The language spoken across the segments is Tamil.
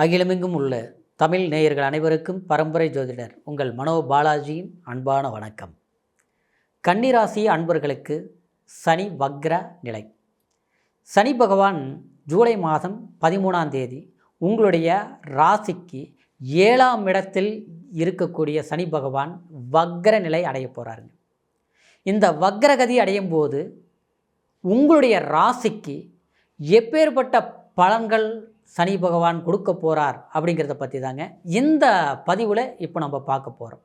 அகிலமெங்கும் உள்ள தமிழ் நேயர்கள் அனைவருக்கும் பரம்பரை ஜோதிடர் உங்கள் மனோ பாலாஜியின் அன்பான வணக்கம். கன்னிராசி அன்பர்களுக்கு சனி வக்ர நிலை. சனி பகவான் ஜூலை மாதம் 13ஆம் தேதி உங்களுடைய ராசிக்கு 7ஆம் இடத்தில் இருக்கக்கூடிய சனி பகவான் வக்ர நிலை அடைய போகிறாருங்க. இந்த வக்ரகதி அடையும் போது உங்களுடைய ராசிக்கு எப்பேற்பட்ட பலன்கள் சனி பகவான் கொடுக்க போகிறார் அப்படிங்கிறத பற்றி தாங்க இந்த பதிவில் இப்போ நம்ம பார்க்க போகிறோம்.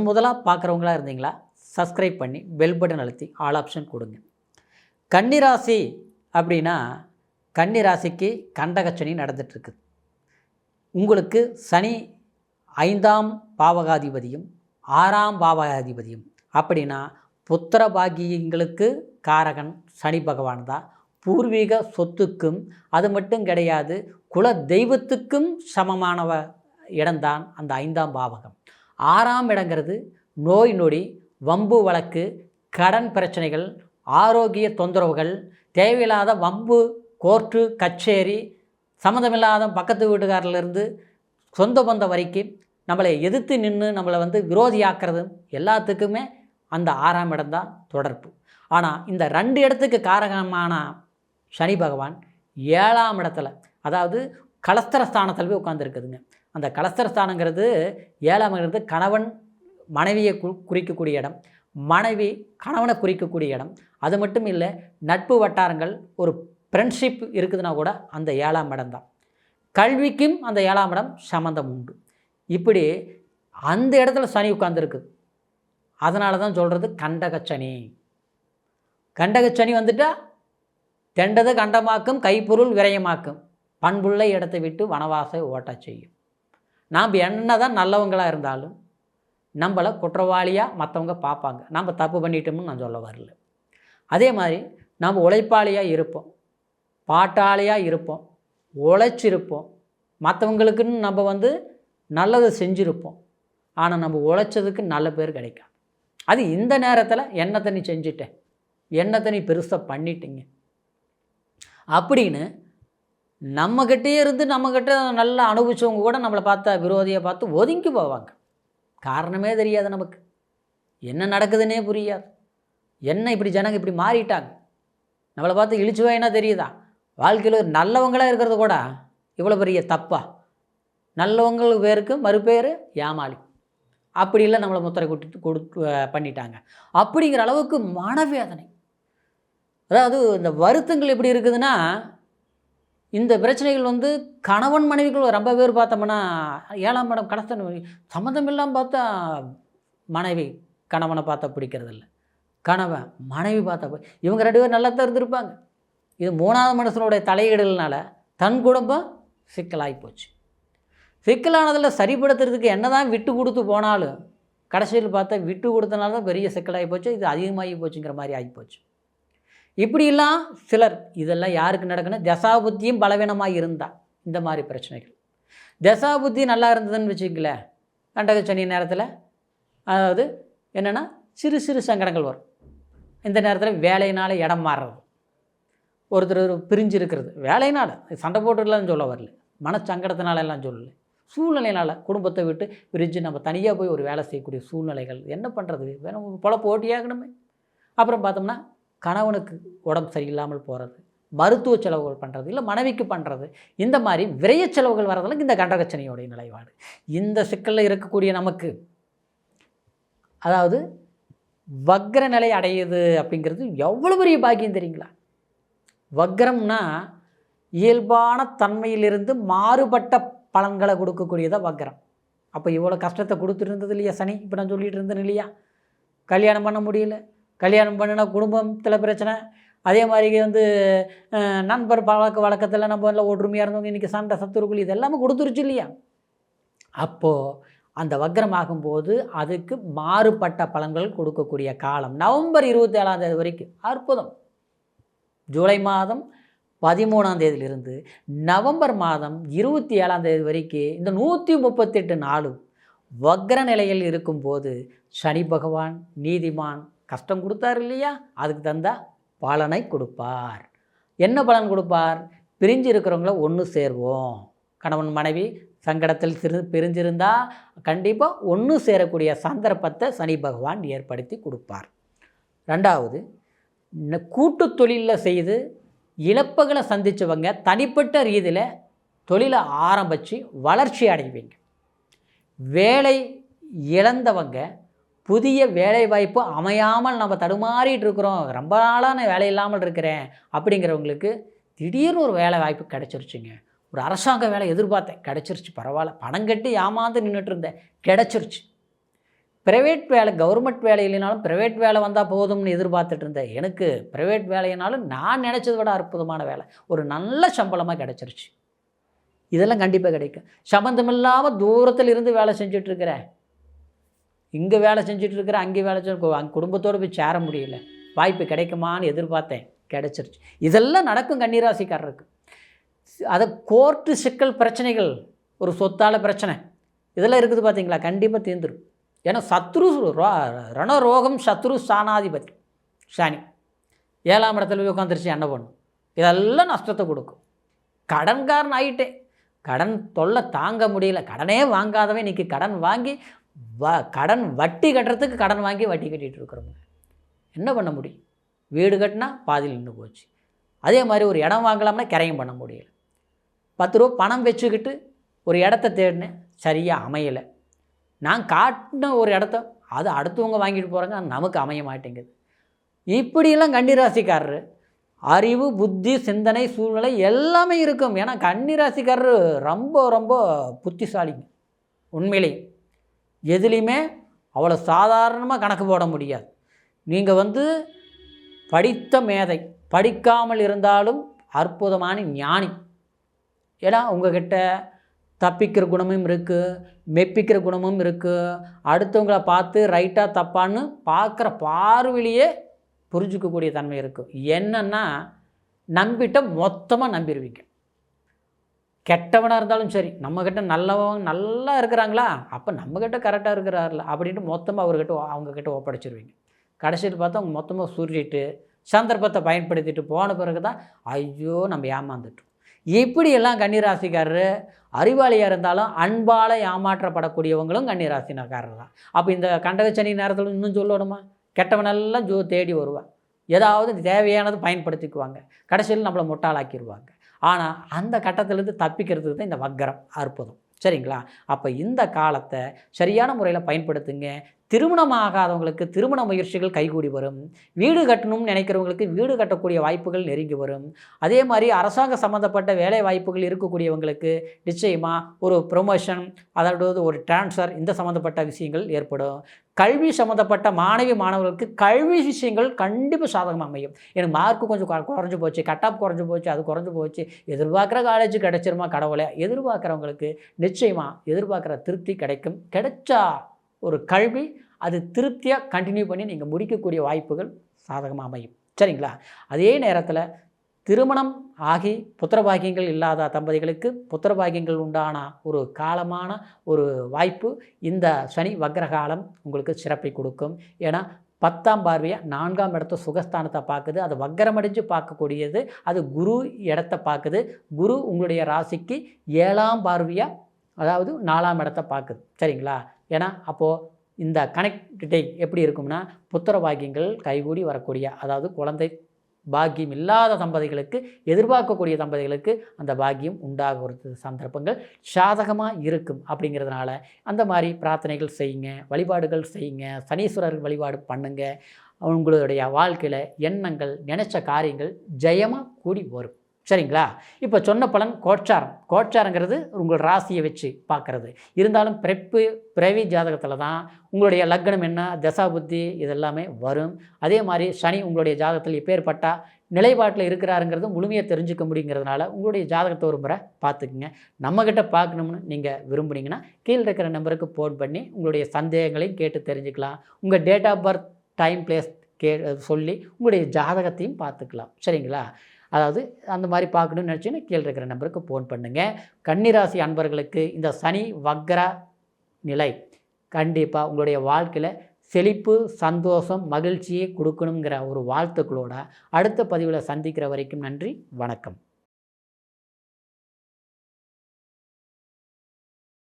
முதலாக பார்க்குறவங்களா இருந்தீங்களா சப்ஸ்கிரைப் பண்ணி பெல் பட்டன் அழுத்தி ஆல் ஆப்ஷன் கொடுங்க. கன்னிராசி அப்படின்னா கன்னிராசிக்கு கண்டகச்சனி நடந்துகிட்ருக்குது. உங்களுக்கு சனி 5ஆம் பாவகாதிபதியும் 6ஆம் பாவகாதிபதியும் அப்படின்னா புத்திர பாகியங்களுக்கு காரகன் சனி பகவான் தான். பூர்வீக சொத்துக்கும் அது மட்டும் கிடையாது, குல தெய்வத்துக்கும் சமமானவ இடம்தான் அந்த 5ஆம் பாவகம். 6ஆம் இடங்கிறது நோய் நொடி, வம்பு வழக்கு, கடன் பிரச்சனைகள், ஆரோக்கிய தொந்தரவுகள், தேவையில்லாத வம்பு, கோர்ட்டு கச்சேரி, சம்மந்தமில்லாத பக்கத்து வீட்டுக்காரிலிருந்து சொந்த பந்தம் வரைக்கும் நம்மளை எதிர்த்து நின்று நம்மளை விரோதியாக்குறது எல்லாத்துக்குமே அந்த 6ஆம் இடம்தான் தொடர்பு. ஆனால் இந்த 2 இடத்துக்கு காரகமான சனி பகவான் 7ஆம் இடத்துல, அதாவது கலஸ்தரஸ்தானத்தில் போய் உட்காந்துருக்குதுங்க. அந்த கலஸ்தரஸ்தானங்கிறது 7ஆம் இடத்து கணவன் மனைவியை குறிக்கக்கூடிய இடம், மனைவி கணவனை குறிக்கக்கூடிய இடம். அது மட்டும் இல்லை, நட்பு வட்டாரங்கள், ஒரு ஃப்ரெண்ட்ஷிப் இருக்குதுன்னா கூட அந்த 7ஆம் இடம் தான். கல்விக்கும் அந்த 7ஆம் இடம் சம்மந்தம் உண்டு. இப்படி அந்த இடத்துல சனி உட்காந்துருக்குது. அதனால தான் சொல்கிறது கண்டகச்சனி. கண்டகச்சனி வந்துட்டால் தெண்டது கண்டமாக்கும், கைப்பொருள் விரயமாக்கும், பண்புள்ள இடத்தை விட்டு வனவாசை ஓட்ட செய்யும். நாம் என்ன தான் நல்லவங்களாக இருந்தாலும் நம்மளை குற்றவாளியாக மற்றவங்க பார்ப்பாங்க. நம்ம தப்பு பண்ணிட்டோம்னு நான் சொல்ல வரல. அதே மாதிரி நம்ம உழைப்பாளியாக இருப்போம், பாட்டாளியாக இருப்போம், உழைச்சிருப்போம், மற்றவங்களுக்குன்னு நம்ம நல்லது செஞ்சுருப்போம். ஆனால் நம்ம உழைச்சதுக்கு நல்ல பேர் கிடைக்காது. அது இந்த நேரத்தில் என்னத்தை நீ செஞ்சிட்டேன், என்னத்தை நீ பெருசாக பண்ணிட்டீங்க அப்படின்னு நம்மக்கிட்டே இருந்து நம்மக்கிட்ட நல்லா அனுபவிச்சவங்க கூட நம்மளை பார்த்தா விரோதியை பார்த்து ஒதுங்கி போவாங்க. காரணமே தெரியாது, நமக்கு என்ன நடக்குதுன்னே புரியாது. என்ன இப்படி ஜனங்க இப்படி மாறிட்டாங்க, நம்மளை பார்த்து இழிச்சுவாயினா தெரியுதா? வாழ்க்கையில் நல்லவங்களாக இருக்கிறது கூட இவ்வளோ பெரிய தப்பா? நல்லவங்களுக்கு பேருக்கு மறுபேர் ஏமாளி. அப்படி இல்லை, நம்மளை முத்திரை பண்ணிட்டாங்க அப்படிங்கிற அளவுக்கு மனவேதனை. அதாவது இந்த வருத்தங்கள் எப்படி இருக்குதுன்னா, இந்த பிரச்சனைகள் கணவன் மனைவிகள் ரொம்ப பேர் பார்த்தோம்னா 7ஆம் இடம் கடத்த சம்மந்தம் இல்லாமல் பார்த்தா மனைவி கணவனை பார்த்தா பிடிக்கிறது இல்லை, கணவன் மனைவி பார்த்தா இவங்க 2 பேர் நல்லா தான் இருந்திருப்பாங்க. இது 3ஆவது மனுஷனுடைய தலையீடுனால தன் குடும்பம் சிக்கலாகி போச்சு. சிக்கலானதில் சரிப்படுத்துறதுக்கு என்ன தான் விட்டு கொடுத்து போனாலும் கடைசியில் பார்த்தா விட்டு கொடுத்தனால தான் பெரிய சிக்கலாகி போச்சு. இது அதிகமாகி போச்சுங்கிற மாதிரி ஆகிப்போச்சு. இப்படிலாம் சிலர், இதெல்லாம் யாருக்கு நடக்குன்னா தசாபுத்தியும் பலவீனமாக இருந்தால் இந்த மாதிரி பிரச்சனைகள். தசாபுத்தி நல்லா இருந்ததுன்னு வச்சுக்கங்களேன், கண்டகச்சனி நேரத்தில் அதாவது என்னென்னா சிறு சிறு சங்கடங்கள் வரும். இந்த நேரத்தில் வேலையினால் இடம் மாறுறது, ஒருத்தர் பிரிஞ்சு இருக்கிறது, வேலையினால் சண்டை போட்டுடலான்னு சொல்ல வரல, மனச்சங்கடத்தினால எல்லாம் சொல்லலை, சூழ்நிலையினால் குடும்பத்தை விட்டு பிரிஞ்சு நம்ம தனியாக போய் ஒரு வேலை செய்யக்கூடிய சூழ்நிலைகள். என்ன பண்ணுறது, வேணும் பொழப்பு ஓட்டியாகணுமே. அப்புறம் பார்த்தோம்னா கணவனுக்கு உடம்பு சரியில்லாமல் போகிறது, மருத்துவ செலவுகள் பண்ணுறது, இல்லை மனைவிக்கு பண்ணுறது, இந்த மாதிரி விரைய செலவுகள் வர்றதுல இந்த கண்டகச்சனியோடைய நிலைப்பாடு. இந்த சிக்கலில் இருக்கக்கூடிய நமக்கு அதாவது வக்ர நிலை அடையுது அப்படிங்கிறது எவ்வளோ பெரிய பாக்கியம் தெரியுங்களா? வக்ரம்னா இயல்பான தன்மையிலிருந்து மாறுபட்ட பலன்களை கொடுக்கக்கூடியதான் வக்ரம். அப்போ இவ்வளோ கஷ்டத்தை கொடுத்துட்டு இருந்தது இல்லையா சனி? இப்போ நான் சொல்லிகிட்டு இருந்தேன் இல்லையா, கல்யாணம் பண்ண முடியல, கல்யாணம் பண்ணினா குடும்பத்தில் பிரச்சனை, அதே மாதிரி நண்பர் வழக்கத்தில் நம்ம எல்லாம் ஒற்றுமையாக இருந்தவங்க இன்றைக்கி சண்டை சத்துருக்குள், இது எல்லாமே கொடுத்துருச்சு இல்லையா? அப்போது அந்த வக்ரம் ஆகும்போது அதுக்கு மாறுபட்ட பலன்கள் கொடுக்கக்கூடிய காலம் நவம்பர் 27ஆம் தேதி வரைக்கும். அற்புதம். ஜூலை மாதம் 13ஆம் தேதியிலிருந்து நவம்பர் மாதம் 27ஆம் தேதி வரைக்கும் இந்த 138 நாளும் வக்ர நிலையில் இருக்கும்போது சனி பகவான் நீதிமான் கஷ்டம் கொடுத்தார் இல்லையா, அதுக்கு தந்தா பலனை கொடுப்பார். என்ன பலன் கொடுப்பார்? பிரிஞ்சு இருக்கிறவங்கள ஒன்று சேர்வோம், கணவன் மனைவி சங்கடத்தில் பிரிஞ்சிருந்தால் கண்டிப்பாக ஒன்று சேரக்கூடிய சந்தர்ப்பத்தை சனி பகவான் ஏற்படுத்தி கொடுப்பார். ரெண்டாவது, கூட்டு தொழிலில் செய்து இழப்புகளை சந்தித்தவங்க தனிப்பட்ட ரீதியில் தொழிலை ஆரம்பித்து வளர்ச்சி அடைவீங்க. வேலை இழந்தவங்க புதிய வேலை வாய்ப்பு அமையாமல் நம்ம தடுமாறிட்டு இருக்கிறோம், ரொம்ப நாளாக நான் வேலை இல்லாமல் இருக்கிறேன் அப்படிங்கிறவங்களுக்கு திடீர்னு ஒரு வேலை வாய்ப்பு கிடச்சிருச்சுங்க. ஒரு அரசாங்க வேலை எதிர்பார்த்தேன், கிடச்சிருச்சு, பரவாயில்ல, பணம் கட்டி ஏமாந்து நின்றுட்டு இருந்தேன், கிடச்சிருச்சு. ப்ரைவேட் வேலை, கவர்மெண்ட் வேலை இல்லைனாலும் ப்ரைவேட் வேலை வந்தால் போதும்னு எதிர்பார்த்துட்டு இருந்தேன், எனக்கு ப்ரைவேட் வேலையினாலும் நான் நினச்சதை விட அற்புதமான வேலை, ஒரு நல்ல சம்பளமாக கிடச்சிருச்சு. இதெல்லாம் கண்டிப்பாக கிடைக்கும். சம்மந்தமில்லாமல் தூரத்தில் இருந்து வேலை செஞ்சிட்ருக்கிறேன், இங்கே வேலை செஞ்சிட்ருக்கிறேன், அங்கே வேலை அங்கே குடும்பத்தோடு போய் சேர முடியல, வாய்ப்பு கிடைக்குமான்னு எதிர்பார்த்தேன், கிடச்சிருச்சு. இதெல்லாம் நடக்கும் கன்னிராசிக்காரருக்கு. அதை கோர்ட்டு சிக்கல் பிரச்சனைகள், ஒரு சொத்தால் பிரச்சனை, இதெல்லாம் இருக்குது பார்த்தீங்களா, கண்டிப்பாக தீர்ந்துடும். ஏன்னா சத்ரு ரணரோகம் சத்ரு ஸ்தானாதிபதி சனி 7ஆம் இடத்துல போய் உட்காந்துருச்சு, என்ன பண்ணும், இதெல்லாம் நஷ்டத்தை கொடுக்கும். கடன்காரன் ஆகிட்டேன், கடன் தொல்லை தாங்க முடியல, கடனே வாங்காதவன் இன்றைக்கி கடன் வாங்கி கடன் வட்டி கட்டுறதுக்கு கடன் வாங்கி வட்டி கட்டிகிட்டு இருக்கிறோங்க. என்ன பண்ண முடியும்? வீடு கட்டினா பாதியில் நின்று போச்சு. அதே மாதிரி ஒரு இடம் வாங்கலாம்னா கிரையம் பண்ண முடியல. 10 ரூபா பணம் வச்சுக்கிட்டு ஒரு இடத்த தேடினேன், சரியாக அமையலை. நான் காட்டின ஒரு இடத்த அது அடுத்தவங்க வாங்கிட்டு போகிறாங்க, நமக்கு அமைய மாட்டேங்குது. இப்படியெல்லாம் கன்னிராசிக்காரரு அறிவு, புத்தி, சிந்தனை, சூழ்நிலை எல்லாமே இருக்கும். ஏன்னா கன்னிராசிக்காரரு ரொம்ப ரொம்ப புத்திசாலிங்க. உண்மையிலேயே எதுலேயுமே அவ்வளோ சாதாரணமாக கணக்கு போட முடியாது. நீங்கள் படித்த மேதை, படிக்காமல் இருந்தாலும் அற்புதமான ஞானி. ஏன்னா உங்கள்கிட்ட தப்பிக்கிற குணமும் இருக்குது, மெப்பிக்கிற குணமும் இருக்குது. அடுத்தவங்களை பார்த்து ரைட்டாக தப்பான்னு பார்க்குற பார்வையிலேயே புரிஞ்சிக்கக்கூடிய தன்மை இருக்குது. என்னென்னா நம்பிட்ட மொத்தமாக நம்பிடுவீங்க. கெட்டவனாக இருந்தாலும் சரி, நம்மக்கிட்ட நல்லவங்க நல்லா இருக்கிறாங்களா, அப்போ நம்மக்கிட்ட கரெக்டாக இருக்கிறார்ல அப்படின்ட்டு மொத்தமாக அவங்கக்கிட்ட ஒப்படைச்சிருவீங்க. கடைசியில் பார்த்தா அவங்க மொத்தமாக சுருட்டிட்டு சந்தர்ப்பத்தை பயன்படுத்திட்டு போன பிறகு தான் ஐயோ நம்ம ஏமாந்துட்டோம். இப்படியெல்லாம் கன்னிராசிக்காரரு அறிவாளியாக இருந்தாலும் அன்பால் ஏமாற்றப்படக்கூடியவங்களும் கன்னிராசினக்காரர் தான். அப்போ இந்த கண்டகச்சனி நேரத்தில் இன்னும் சொல்லணுமா, கெட்டவனெல்லாம் தேடி வருவான், ஏதாவது தேவையானது பயன்படுத்திக்குவாங்க, கடைசியில் நம்மளை முட்டாளாக்கிடுவாங்க. ஆனால் அந்த கட்டத்திலேருந்து தப்பிக்கிறதுக்கு தான் இந்த வக்கரம் அற்புதம். சரிங்களா? அப்போ இந்த காலத்தை சரியான முறையில் பயன்படுத்துங்க. திருமணம் ஆகாதவங்களுக்கு திருமண முயற்சிகள் கைகூடி வரும். வீடு கட்டணும்னு நினைக்கிறவங்களுக்கு வீடு கட்டக்கூடிய வாய்ப்புகள் நெருங்கி வரும். அதே மாதிரி அரசாங்க சம்மந்தப்பட்ட வேலை வாய்ப்புகள் இருக்கக்கூடியவங்களுக்கு நிச்சயமாக ஒரு ப்ரொமோஷன், அதாவது ஒரு டிரான்ஸ்ஃபர், இந்த சம்மந்தப்பட்ட விஷயங்கள் ஏற்படும். கல்வி சம்மந்தப்பட்ட மாணவர்களுக்கு கல்வி விஷயங்கள் கண்டிப்பாக சாதகமாக அமையும். எனக்கு மார்க்கு கொஞ்சம் குறைஞ்சி போச்சு, கட்டாப் குறைஞ்சி போச்சு, அது குறைஞ்சி போச்சு, எதிர்பார்க்குற காலேஜ் கிடைச்சிருமா கடவுளே, எதிர்பார்க்குறவங்களுக்கு நிச்சயமாக எதிர்பார்க்குற திருப்தி கிடைக்கும். கிடைச்சா ஒரு கல்வி அது திருப்தியாக கண்டினியூ பண்ணி நீங்கள் முடிக்கக்கூடிய வாய்ப்புகள் சாதகமாக அமையும். சரிங்களா? அதே நேரத்தில் திருமணம் ஆகி புத்திரபாகியங்கள் இல்லாத தம்பதிகளுக்கு புத்திரபாகியங்கள் உண்டான ஒரு காலமான ஒரு வாய்ப்பு இந்த சனி வக்ரகாலம் உங்களுக்கு சிறப்பை கொடுக்கும். ஏன்னா 10ஆம் பார்வையாக 4ஆம் இடத்த சுகஸ்தானத்தை பார்க்குது, அது வக்கரமடைஞ்சு பார்க்கக்கூடியது, அது குரு இடத்தை பார்க்குது. குரு உங்களுடைய ராசிக்கு 7ஆம் பார்வையாக, அதாவது 4ஆம் இடத்தை பார்க்குது. சரிங்களா? ஏன்னா அப்போது இந்த கனெக்டிவிட்டி எப்படி இருக்கும்னா புத்திர பாக்கியங்கள் கைகூடி வரக்கூடிய, அதாவது குழந்தை பாக்கியம் இல்லாத தம்பதிகளுக்கு, எதிர்பார்க்கக்கூடிய தம்பதிகளுக்கு அந்த பாக்கியம் உண்டாகிறது சந்தர்ப்பங்கள் சாதகமாக இருக்கும். அப்படிங்கிறதுனால அந்த மாதிரி பிரார்த்தனைகள் செய்யுங்க, வழிபாடுகள் செய்யுங்க, சனீஸ்வரர் வழிபாடு பண்ணுங்க. உங்களுடைய வாழ்க்கையில் எண்ணங்கள், நினைச்ச காரியங்கள் ஜெயமாக கூடி வரும். சரிங்களா? இப்போ சொன்ன பலன் கோட்சாரங்கிறது உங்கள் ராசியை வச்சு பார்க்குறது. இருந்தாலும் பிறவி ஜாதகத்தில் தான் உங்களுடைய லக்னம் என்ன, தசா புத்தி இதெல்லாமே வரும். அதே மாதிரி சனி உங்களுடைய ஜாதகத்தில் எப்பேற்பட்ட நிலைப்பாட்டில் இருக்கிறாருங்கிறது முழுமையாக தெரிஞ்சுக்க முடியுங்கிறதுனால உங்களுடைய ஜாதகத்தை ஒரு முறை பார்த்துக்குங்க. நம்மக்கிட்ட பார்க்கணும்னு நீங்கள் விரும்புனீங்கன்னா கீழே இருக்கிற நம்பருக்கு ஃபோன் பண்ணி உங்களுடைய சந்தேகங்களையும் கேட்டு தெரிஞ்சுக்கலாம். உங்கள் date of birth, time, place சொல்லி உங்களுடைய ஜாதகத்தையும் பார்த்துக்கலாம். சரிங்களா? அதாவது அந்த மாதிரி பார்க்கணும்னு நினச்சிங்கன்னா கீழே இருக்கிற நம்பருக்கு ஃபோன் பண்ணுங்கள். கன்னிராசி அன்பர்களுக்கு இந்த சனி வக்ர நிலை கண்டிப்பாக உங்களுடைய வாழ்க்கையில் செழிப்பு, சந்தோஷம், மகிழ்ச்சியை கொடுக்கணுங்கிற ஒரு வாழ்த்துக்களோட அடுத்த பதிவில் சந்திக்கிற வரைக்கும் நன்றி, வணக்கம்.